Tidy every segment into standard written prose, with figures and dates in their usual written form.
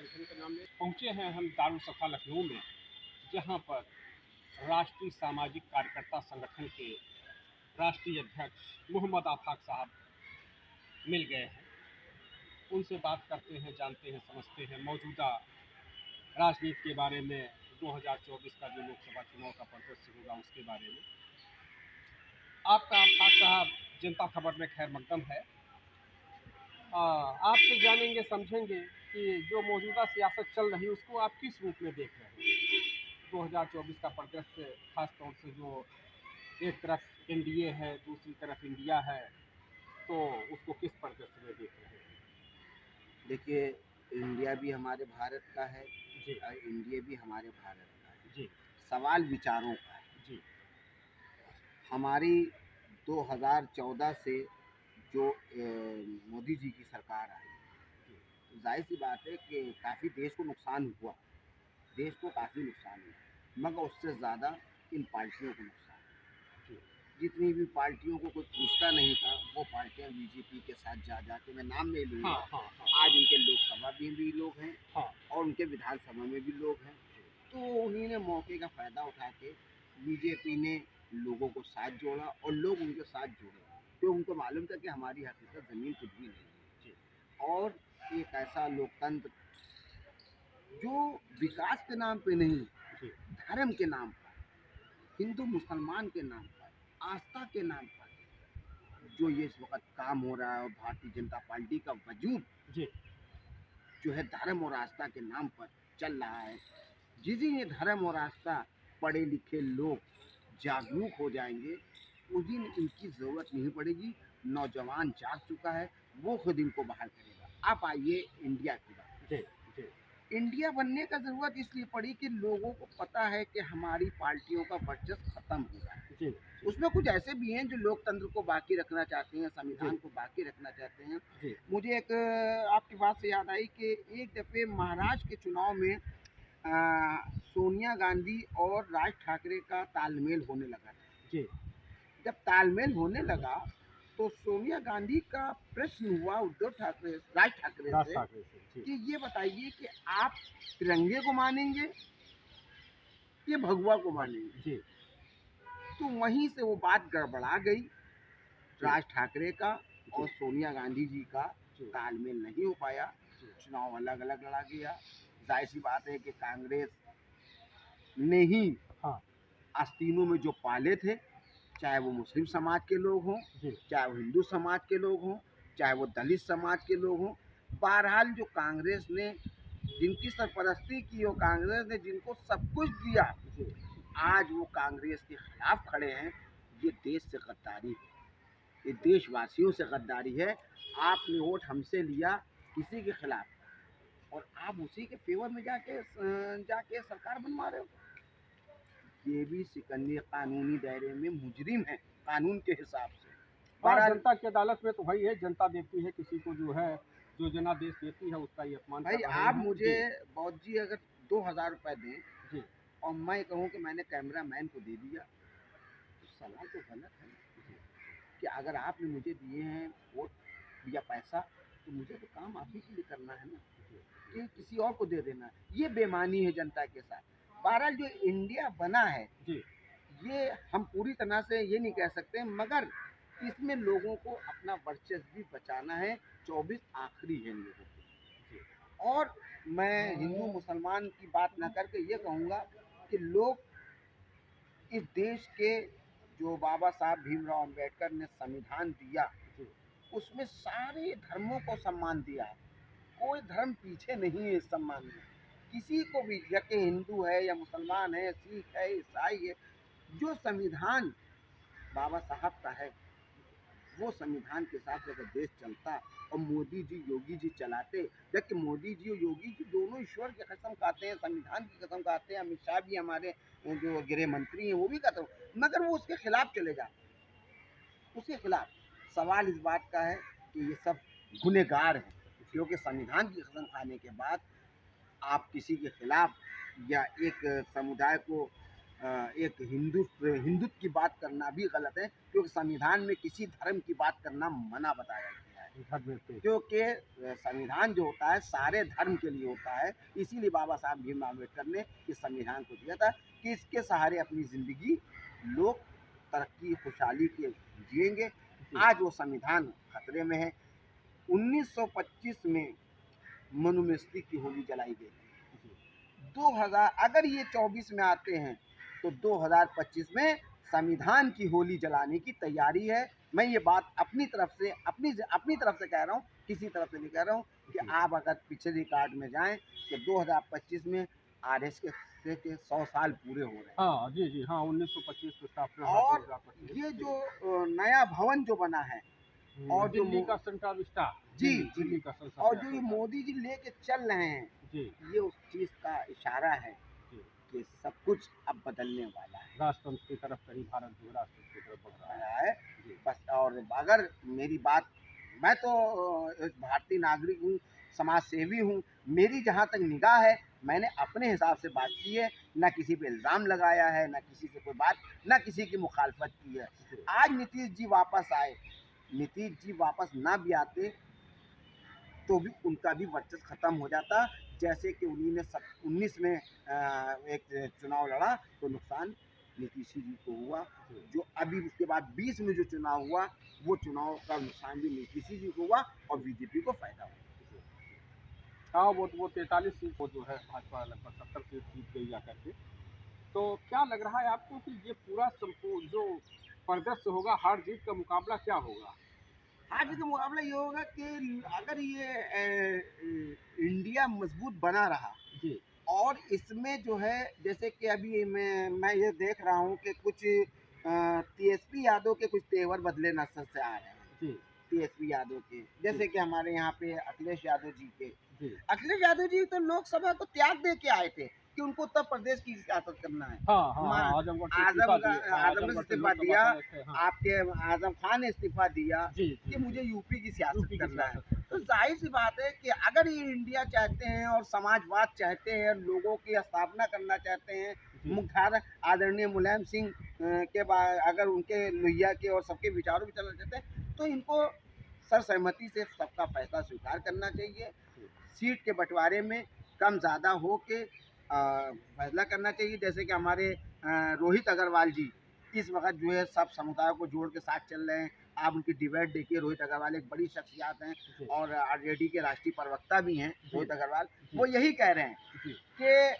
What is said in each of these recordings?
संगठन के नाम में पहुंचे हैं हम दारुल-सफ़ा लखनऊ में, जहां पर राष्ट्रीय सामाजिक कार्यकर्ता संगठन के राष्ट्रीय अध्यक्ष मोहम्मद आफाक साहब मिल गए हैं। उनसे बात करते हैं, जानते हैं, समझते हैं मौजूदा राजनीति के बारे में, 2024 का जो लोकसभा चुनाव का परिदृश्य होगा उसके बारे में। आपका आफाक साहब जनता खबर में खैर मकदम है। आपसे जानेंगे, समझेंगे कि जो मौजूदा सियासत चल रही है उसको आप किस रूप में देख रहे हैं। 2024 का परिदृश्य खास तौर से जो एक तरफ एनडीए है, दूसरी तरफ इंडिया है, तो उसको किस परिदृश्य में देख रहे हैं? देखिए, इंडिया भी हमारे भारत का है जी और इंडिया भी हमारे भारत का है। जी सवाल विचारों का है। जी हमारी 2014 से जो मोदी जी की सरकार आई, तो जाहिर सी बात है कि काफ़ी देश को नुकसान हुआ, देश को काफ़ी नुकसान हुआ, मगर उससे ज़्यादा इन पार्टियों को नुकसान। जी जितनी भी पार्टियों को कोई पूछता नहीं था, वो पार्टियां बीजेपी के साथ जा के, मैं नाम नहीं लूँगा, हाँ हाँ हाँ आज उनके लोकसभा में भी लोग हैं हाँ और उनके विधानसभा में भी लोग हैं। तो उन्हीं ने मौके का फ़ायदा उठा के बीजेपी ने लोगों को साथ जोड़ा और लोग उनके साथ जुड़े, तो उनको मालूम था कि हमारी हकीकत ज़मीन कुछ भी नहीं है। जी और एक ऐसा लोकतंत्र जो विकास के नाम पे नहीं, जी धर्म के नाम पर, हिंदू मुसलमान के नाम पर, आस्था के नाम पर जो ये इस वक्त काम हो रहा है, और भारतीय जनता पार्टी का वजूद जी जो है धर्म और आस्था के नाम पर चल रहा है। जिस दिन ये धर्म और आस्था पढ़े लिखे लोग जागरूक हो जाएंगे, उस दिन इनकी ज़रूरत नहीं पड़ेगी। नौजवान जाग चुका है, वो खुद इनको बाहर करेगा। आप आइए इंडिया की बात। जी जी इंडिया बनने का ज़रूरत इसलिए पड़ी कि लोगों को पता है कि हमारी पार्टियों का वर्चस्व खत्म हो रहा है। जी उसमें कुछ ऐसे भी हैं जो लोकतंत्र को बाकी रखना चाहते हैं, जी संविधान को बाकी रखना चाहते हैं। जी मुझे एक आपकी बात से याद आई कि एक दफ़े महाराष्ट्र के चुनाव में सोनिया गांधी और राज ठाकरे का तालमेल होने लगा था। जी जब तालमेल होने लगा तो सोनिया गांधी का प्रश्न हुआ उद्धव ठाकरे, राज ठाकरे राज से ठाकरे से। जी कि ये बताइए कि आप तिरंगे को मानेंगे कि भगवा को मानेंगे। जी तो वहीं से वो बात गड़बड़ा गई। जी राज ठाकरे का जी और सोनिया गांधी जी का जी तालमेल नहीं हो पाया, जी चुनाव अलग अलग लड़ा गया। जाहिर सी बात है कि कांग्रेस ने ही हाँ आस्तीनों में जो पाले थे, चाहे वो मुस्लिम समाज के लोग हों, जी चाहे वो हिंदू समाज के लोग हों, चाहे वो दलित समाज के लोग हों, बहरहाल जो कांग्रेस ने जिनकी सरपरस्ती की और कांग्रेस ने जिनको सब कुछ दिया, जी आज वो कांग्रेस के खिलाफ खड़े हैं। ये देश से गद्दारी है, ये देशवासियों से गद्दारी है। आपने वोट हमसे लिया किसी के खिलाफ और आप उसी के फेवर में जाके सरकार बनवा रहे हो। ये भी सिकंदर कानूनी दायरे में मुजरिम है कानून के हिसाब से। हाँ, बहरहाल जनता की अदालत में तो वही है, जनता देखती है किसी को जो है, जो जनादेश देती है उसका ये अपमान भाई, कर रहे आप हैं। मुझे जी बौद्ध जी अगर 2000 रुपये दें जी और मैं कहूँ कि मैंने कैमरा मैन को दे दिया, तो सवाल तो गलत है ना कि अगर आपने मुझे दिए हैं वोट या पैसा, तो मुझे तो काम आप ही के लिए करना है ना, कि किसी और को दे देना। ये बेईमानी है जनता के साथ। बहरहाल जो इंडिया बना है, जी ये हम पूरी तरह से ये नहीं कह सकते, मगर इसमें लोगों को अपना वर्चस्व भी बचाना है। 24 आखिरी है लोगों जी को। और मैं हिंदू मुसलमान की बात ना करके ये कहूँगा कि लोग इस देश के जो बाबा साहब भीमराव अंबेडकर ने संविधान दिया, जी उसमें सारे धर्मों को सम्मान दिया है। कोई धर्म पीछे नहीं है इस सम्मान में। किसी को भी, या कि हिंदू है या मुसलमान है, सिख है, ईसाई है, जो संविधान बाबा साहब का है, वो संविधान के हिसाब से अगर देश चलता और मोदी जी योगी जी चलाते, जबकि मोदी जी और योगी जी दोनों ईश्वर की कसम खाते हैं, संविधान की कसम खाते हैं, अमित शाह भी हमारे जो गृह मंत्री हैं वो भी कसम, मगर वो उसके खिलाफ चले जाते, उसके खिलाफ। सवाल इस बात का है कि ये सब गुनहगार हैं, क्योंकि संविधान की कसम खाने के बाद आप किसी के खिलाफ या एक समुदाय को एक हिंदुत्व की बात करना भी गलत है, क्योंकि संविधान में किसी धर्म की बात करना मना बताया गया है। धर्म पे। क्योंकि संविधान जो होता है सारे धर्म के लिए होता है, इसीलिए बाबा साहब भीमराव अम्बेडकर ने इस संविधान को दिया था कि इसके सहारे अपनी ज़िंदगी लोग तरक्की खुशहाली के जिएंगे। आज वो संविधान खतरे में है। 1925 में मनुस्मृति की होली जलाई गई। 2000 अगर ये 24 में आते हैं तो 2025 में संविधान की होली जलाने की तैयारी है। मैं ये बात अपनी तरफ से कह रहा हूँ, किसी तरफ से नहीं कह रहा हूँ कि आप अगर पिछले रिकॉर्ड में जाएं तो 2025 में आरएस के 100 साल पूरे हो रहे हैं। हाँ जी जी हाँ, 1925 को स्थापना। और ये जो नया भवन जो बना है और जो दिल्ली का सेंट्रल स्टार, जी दिल्ली का संसद और जो ये मोदी जी लेके चल रहे हैं जी, ये उस चीज का इशारा है कि सब कुछ अब बदलने वाला है। राष्ट्रतंत्र की तरफ कहीं भारत जो राष्ट्रतंत्र की तरफ बढ़ रहा है। बस। और अगर मेरी बात, मैं तो एक भारतीय नागरिक हूँ, समाज सेवी हूँ, मेरी जहाँ तक निगाह है मैंने अपने हिसाब से बात की है, ना किसी पे इल्ज़ाम लगाया है, ना किसी से कोई बात, ना किसी की मुखालफत की है। आज नीतीश जी वापस आए, नीतीश जी वापस ना भी आते तो भी उनका भी वर्चस्व खत्म हो जाता। जैसे कि उन्हीं ने 19 में एक चुनाव लड़ा तो नुकसान नीतीश जी को हुआ, जो अभी उसके बाद 20 में जो चुनाव हुआ वो चुनाव का नुकसान भी नीतीश जी को हुआ और बीजेपी को फायदा हुआ। हाँ, वो 43 सीट को जो है भाजपा लगभग 70 सीट जीत गई जा करके। तो क्या लग रहा है आपको कि ये पूरा संपूर्ण जो परिदृश्य होगा, हार जीत का मुकाबला क्या होगा? आज का मुकाबला ये होगा कि अगर ये इंडिया मजबूत बना रहा जी और इसमें जो है जैसे कि अभी मैं ये देख रहा हूँ कि कुछ तेजस्वी यादव के कुछ तेवर बदले नस्ल से आ रहे हैं। जी तेजस्वी यादव के, जैसे कि हमारे यहाँ पे अखिलेश यादव जी के, जी अखिलेश यादव जी तो लोकसभा को त्याग दे के आए थे कि उनको उत्तर प्रदेश की सियासत करना है। हाँ हाँ हाँ, आजमगढ़ से इस्तीफा दिया, हाँ। आपके आजम खान ने इस्तीफा दिया जी कि मुझे यूपी की सियासत यूपी की करना है। सियासत। तो जाहिर सी बात है कि अगर ये इंडिया चाहते हैं और समाजवाद चाहते हैं, लोगों की स्थापना करना चाहते हैं, मुख्यधारा आदरणीय मुलायम सिंह के बाद अगर उनके लोहिया के और सबके विचारों पर चलना चाहते हैं तो इनको सर्वसहमति से सबका फैसला स्वीकार करना चाहिए। सीट के बंटवारे में कम ज़्यादा हो के फैसला करना चाहिए। जैसे कि हमारे रोहित अग्रवाल जी इस वक्त जो है सब समुदायों को जोड़ के साथ चल रहे हैं। आप उनकी डिबेट देखिए, रोहित अग्रवाल एक बड़ी शख्सियत हैं और आरजेडी के राष्ट्रीय प्रवक्ता भी हैं रोहित अग्रवाल। वो यही कह रहे हैं कि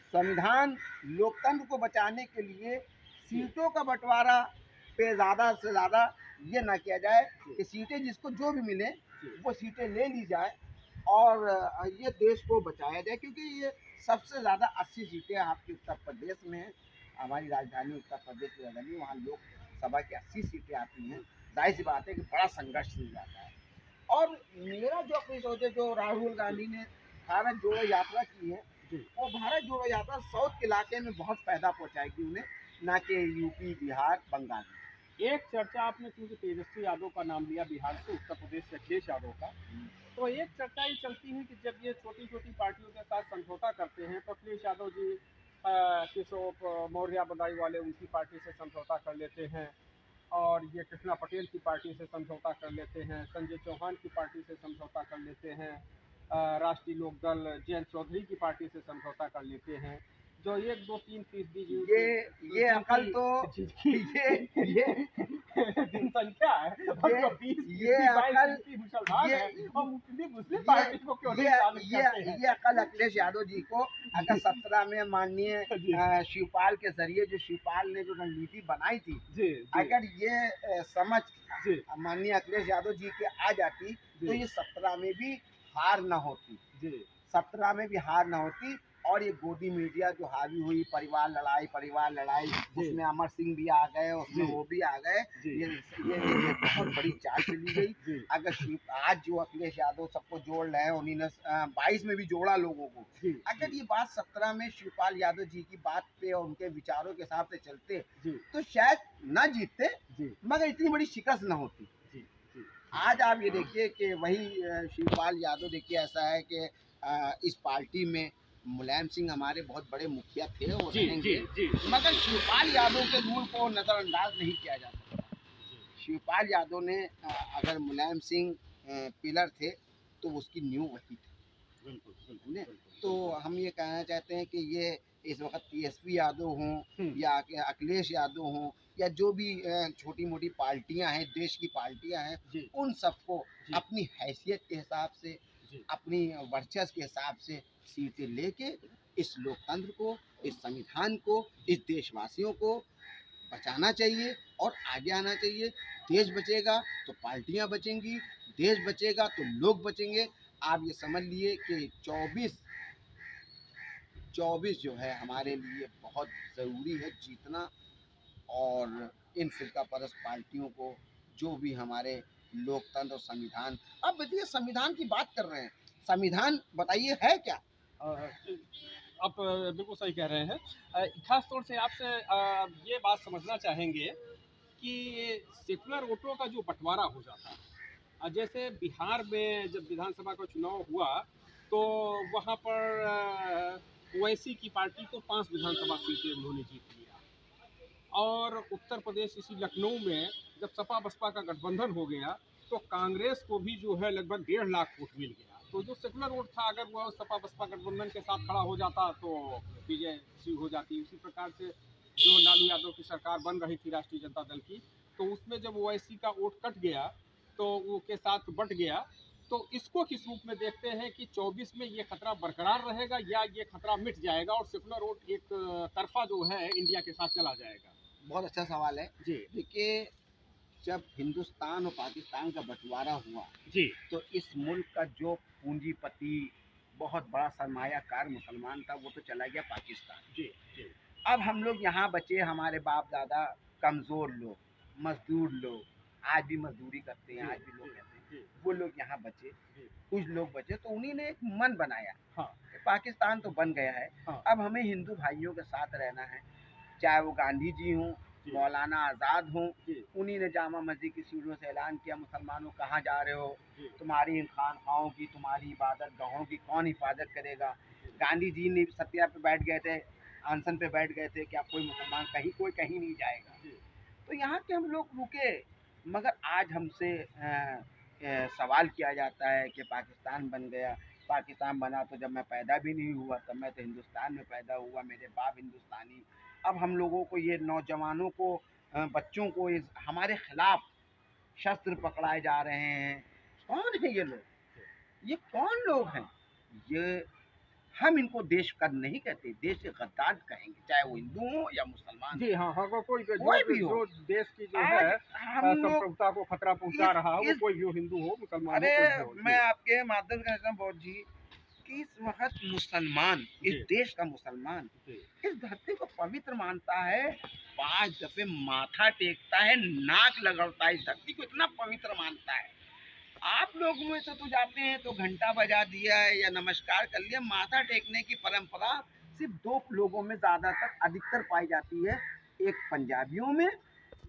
संविधान लोकतंत्र को बचाने के लिए सीटों का बंटवारा पे ज़्यादा से ज़्यादा ये ना किया जाए कि सीटें जिसको जो भी मिले वो सीटें ले ली जाए और ये देश को बचाया जाए, क्योंकि ये सबसे ज़्यादा 80 सीटें आपके उत्तर प्रदेश में हैं। हमारी राजधानी उत्तर प्रदेश की राजधानी, वहाँ लोकसभा की 80 सीटें आती हैं। जाहिर सी बात है कि बड़ा संघर्ष मिल जाता है। और मेरा जो अपनी सोच है, जो राहुल गांधी ने भारत जोड़ो यात्रा की है, वो भारत जोड़ो यात्रा साउथ के इलाके में बहुत फायदा पहुँचाएगी उन्हें, ना कि यूपी, बिहार, बंगाल में। एक चर्चा आपने क्योंकि तेजस्वी यादव का नाम लिया बिहार से, उत्तर प्रदेश से अखिलेश यादव का, तो एक चर्चा ये चलती है कि जब ये छोटी छोटी पार्टियों के साथ समझौता करते हैं तो अखिलेश यादव जी किशोर मौर्य बदाई वाले उनकी पार्टी से समझौता कर लेते हैं, और ये कृष्णा पटेल की पार्टी से समझौता कर लेते हैं, संजय चौहान की पार्टी से समझौता कर लेते हैं, राष्ट्रीय लोकदल जयंत चौधरी की पार्टी से समझौता कर लेते हैं। जो 1, 2, 3% ये अकल तो ये जनसंख्या है, ये अकल ये अकल अखिलेश यादव जी को अगर 17 में माननीय शिवपाल के जरिए जो शिवपाल ने जो रणनीति बनाई थी, अगर ये समझ माननीय अखिलेश यादव जी के आ जाती तो ये 17 में भी हार न होती, 17 में भी हार न होती। और ये गोदी मीडिया जो हावी हुई, परिवार लड़ाई, उसमें अमर सिंह भी आ गए, उसमें वो भी आ गए, ये बहुत बड़ी चाल चली गई। अगर आज जो अखिलेश यादव सबको जोड़ रहे हैं, उन्हीं ने 22 में भी जोड़ा लोगों को, अगर ये बात 17 में शिवपाल यादव जी की बात पे और उनके विचारों के हिसाब से चलते तो शायद ना जीतते, मगर इतनी बड़ी शिकस्त न होती। आज आप ये देखिए कि वही शिवपाल यादव, देखिए ऐसा है कि इस पार्टी में मुलायम सिंह हमारे बहुत बड़े मुखिया थे और रहेंगे, मगर शिवपाल यादव के रूल को नज़रअंदाज नहीं किया जा सकता। शिवपाल यादव ने अगर मुलायम सिंह पिलर थे, तो उसकी नींव वही थी। बिल्कुल बिल्कुल समझे? बिल्कुल। तो हम ये कहना चाहते हैं कि ये इस वक्त तेजस्वी यादव हों या अखिलेश यादव हों या जो भी छोटी मोटी पार्टियां हैं, देश की पार्टियां हैं, जी उन सबको जी अपनी हैसियत के हिसाब से, जी अपनी वर्चस्व के हिसाब से सीटें लेके इस लोकतंत्र को, इस संविधान को, इस देशवासियों को बचाना चाहिए और आगे आना चाहिए। देश बचेगा तो पार्टियां बचेंगी, देश बचेगा तो लोग बचेंगे। आप ये समझ लिए कि 24 जो है हमारे लिए बहुत ज़रूरी है जीतना। और इन फिरका परस्त पार्टियों को, जो भी हमारे लोकतंत्र और संविधान, अब देखिए संविधान की बात कर रहे हैं, संविधान बताइए है क्या? अ, आप बिल्कुल सही कह रहे हैं। खास तौर से आपसे ये बात समझना चाहेंगे कि सेकुलर वोटों का जो बंटवारा हो जाता है, जैसे बिहार में जब विधानसभा का चुनाव हुआ तो वहाँ पर ओवैसी की पार्टी को 5 विधानसभा सीटें उन्होंने जीत लिया। और उत्तर प्रदेश इसी लखनऊ में जब सपा बसपा का गठबंधन हो गया तो कांग्रेस को भी जो है लगभग 1.5 लाख वोट मिल गया। तो जो सेकुलर वोट था, अगर वह सपा बसपा गठबंधन के साथ खड़ा हो जाता तो बीजेपी हो जाती। उसी प्रकार से जो लालू यादव की सरकार बन रही थी राष्ट्रीय जनता दल की, तो उसमें जब ओवैसी का वोट कट गया तो वो के साथ बट गया। तो इसको किस रूप में देखते हैं कि 24 में ये खतरा बरकरार रहेगा या ये खतरा मिट जाएगा और सेकुलर वोट एक तरफा जो है इंडिया के साथ चला जाएगा? बहुत अच्छा सवाल है। जी देखिए, जब हिंदुस्तान और पाकिस्तान का बंटवारा हुआ जी तो इस मुल्क का जो पूंजीपति, बहुत बड़ा सरमायाकार मुसलमान था, वो तो चला गया पाकिस्तान। जी जी अब हम लोग यहाँ बचे, हमारे बाप दादा, कमज़ोर लोग, मजदूर लोग, आज भी मजदूरी करते हैं, जी आज भी लोग जी कहते हैं, जी वो लोग यहाँ बचे। जी कुछ लोग बचे तो उन्हीं ने एक मन बनाया हाँ कि पाकिस्तान तो बन गया है, हाँ अब हमें हिंदू भाइयों के साथ रहना है। चाहे वो गांधी जी हों, जी मौलाना आज़ाद हों, जी उन्हीं ने जामा मस्जिद की सीढ़ियों से ऐलान किया, मुसलमानों कहाँ जा रहे हो, जी तुम्हारी इन खानखाओं की, तुम्हारी इबादत गाहों की कौन हिफाजत करेगा। गांधी जी ने सत्या पे बैठ गए थे, अनशन पे बैठ गए थे कि अब कोई मुसलमान कहीं, कोई कहीं नहीं जाएगा। जी तो यहाँ के हम लोग रुके। मगर आज हमसे सवाल किया जाता है कि पाकिस्तान बन गया। पाकिस्तान बना तो जब मैं पैदा भी नहीं हुआ, तब मैं तो हिंदुस्तान में पैदा हुआ, मेरे बाप हिंदुस्तानी। अब हम लोगों को, ये नौजवानों को, बच्चों को इस हमारे खिलाफ शस्त्र पकड़ाए जा रहे हैं। कौन है ये लोग? ये कौन लोग हैं? ये, हम इनको देश का नहीं कहते, देश के गद्दार कहेंगे, चाहे वो हिंदू हो या मुसलमान जी हो, हाँ हाँ, कोई जो कोई भी हो। जो देश की जो आज है हम लोग संप्रभुता को खतरा पहुंचा रहा है, वो इस कोई भी हो, हिंदू हो मुसलमान हो, अरे, कोई भी हो। मैं जी आपके माध्यम से कहता हूँ बहुत जी, कि इस वक्त मुसलमान, इस जी देश का मुसलमान जी इस धरती को पवित्र मानता है, 5 दफे माथा टेकता है, नाक लगड़ता है, इस धरती को इतना पवित्र मानता है। आप लोग में से तो जाते हैं तो घंटा बजा दिया है या नमस्कार कर लिया। माथा टेकने की परंपरा सिर्फ 2 लोगों में ज्यादातर अधिकतर पाई जाती है, एक पंजाबियों में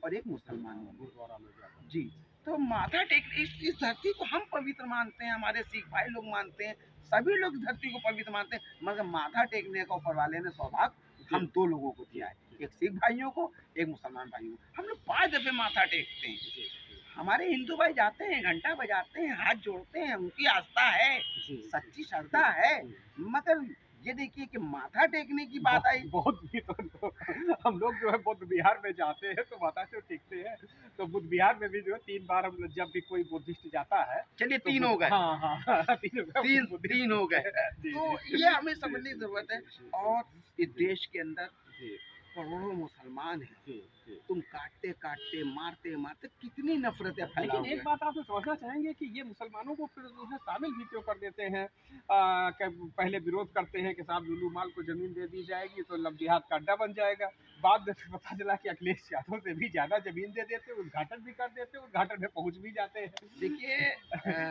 और एक मुसलमानों में। गुरुद्वारा में जाकर। जी। तो माथा टेक, इस धरती को हम पवित्र मानते हैं, हमारे सिख भाई लोग मानते हैं, सभी लोग इस धरती को पवित्र मानते हैं। मगर माथा टेकने का ऊपर वाले ने सौभाग्य हम 2 लोगों को दिया है, एक सिख भाइयों को, एक मुसलमान भाइयों को। हम लोग 5 दफे माथा टेकते हैं। जी हमारे हिंदू भाई जाते हैं, घंटा बजाते हैं, हाथ जोड़ते हैं, उनकी आस्था है, जी सच्ची श्रद्धा है। जी। मगर ये देखिए कि माथा टेकने की बात आई। बहुत भी तो हम लोग जो है बुद्ध विहार में जाते हैं तो माता से टेकते हैं। तो बुद्ध विहार में भी जो है 3 बार हम लोग, जब भी कोई बुद्धिस्ट जाता है चलिए तो 3 हो गए, हाँ हाँ हाँ, 3 हो गए, तीन बुद्धिस्ट तीन हो गए। जी तो जी ये हमें जी समझने की जरूरत है। जी और इस जी देश के अंदर जी करोड़ों मुसलमान हैं, जी जी। तुम काटते काटते, मारते मारते कितनी नफरतें लेकिन फैलाओगे। एक बात आपसे समझना चाहेंगे कि ये मुसलमानों को फिर जो है शामिल भी क्यों कर देते हैं? कि पहले विरोध करते हैं कि साहब लुलू माल को जमीन दे दी जाएगी तो लव-जिहाद का अड्डा बन जाएगा। बाद में फिर पता चला कि अखिलेश यादव से भी ज़्यादा जमीन दे देते, उद्घाटन भी कर देते, उद्घाटन में पहुँच भी जाते हैं। देखिए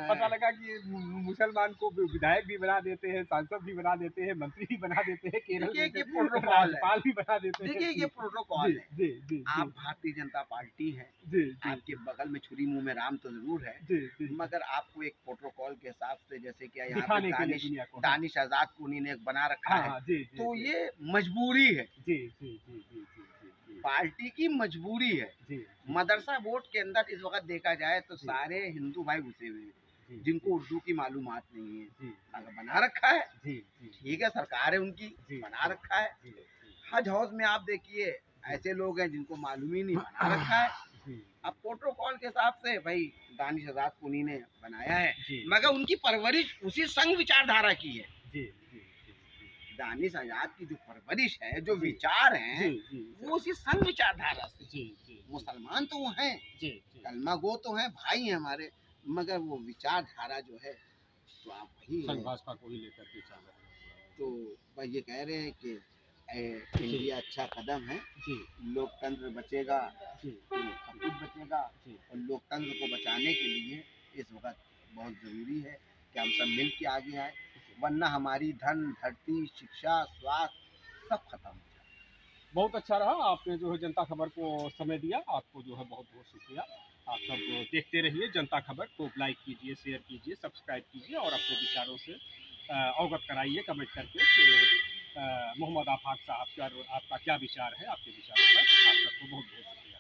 पता लगा कि मुसलमान को विधायक भी बना देते हैं, सांसद भी बना देते हैं, मंत्री भी बना देते हैं, केरल देखिए में ये के प्रोटोकॉल है। राज्यपाल भी बना देते हैं। देखिए ये जी, प्रोटोकॉल जी, है। जी, जी, आप जी, भारतीय जनता पार्टी है, जी, जी, आपके बगल में छुरी मुंह में राम तो जरूर है, जी, जी, मगर आपको एक प्रोटोकॉल के हिसाब से, जैसे कि यहाँ पे दिखाने के लिए दुनिया को। हाँ, दानिश आजाद को उन्हीं ने एक बना रखा हाँ, है। हाँ, जी, जी, तो जी, ये मजबूरी है, जी, जी, जी, जी, जी, जी, जी, पार्टी की मजबूरी है। जी, मदरसा बोर्ड के अंदर इस वक्त देखा जाए तो जी, सारे हिंदू भाई घुसे हुए हैं। जी, जिनको उर्दू की मालूमात नहीं है, जी, अगर बना रखा है जी, जी, ठीक है, सरकार है उनकी, जी, बना रखा है। जी, हज हाउस में आप देखिए ऐसे लोग हैं जिनको मालूम ही नहीं, बना रखा है। जी, अब प्रोटोकॉल के हिसाब से भाई दानिश आजाद उन्हीं ने बनाया है, जी, मगर उनकी परवरिश उसी संघ विचारधारा की है। जी, जी, जी, दानिश आजाद की जो परवरिश है, जो जी, विचार हैं, जी, जी, वो उसी संघ विचारधारा से। जी, जी, मुसलमान तो वो हैं, जी, जी, कलमा गो तो हैं, भाई हैं हमारे, मगर वो विचारधारा जो है तो आप वही संघ है। भाजपा को ही लेकर के चल रहे हैं। तो भाई ये कह रहे हैं कि जी, इंडिया अच्छा कदम है, जी, लोकतंत्र बचेगा जी, तो सब कुछ बचेगा। जी, और लोकतंत्र को बचाने के लिए इस वक्त बहुत ज़रूरी है कि हम सब मिल के आगे आए, वरना हमारी धन धरती शिक्षा स्वास्थ्य सब खत्म हो जाए। बहुत अच्छा रहा, आपने जो है जनता खबर को समय दिया, आपको जो है बहुत बहुत शुक्रिया। आप सब देखते रहिए जनता खबर को, लाइक कीजिए, शेयर कीजिए, सब्सक्राइब कीजिए और अपने विचारों से अवगत कराइए कमेंट करके कि मोहम्मद आफाक साहब का आपका क्या विचार है, आपके विचारों पर। आप सबको बहुत बहुत शुक्रिया।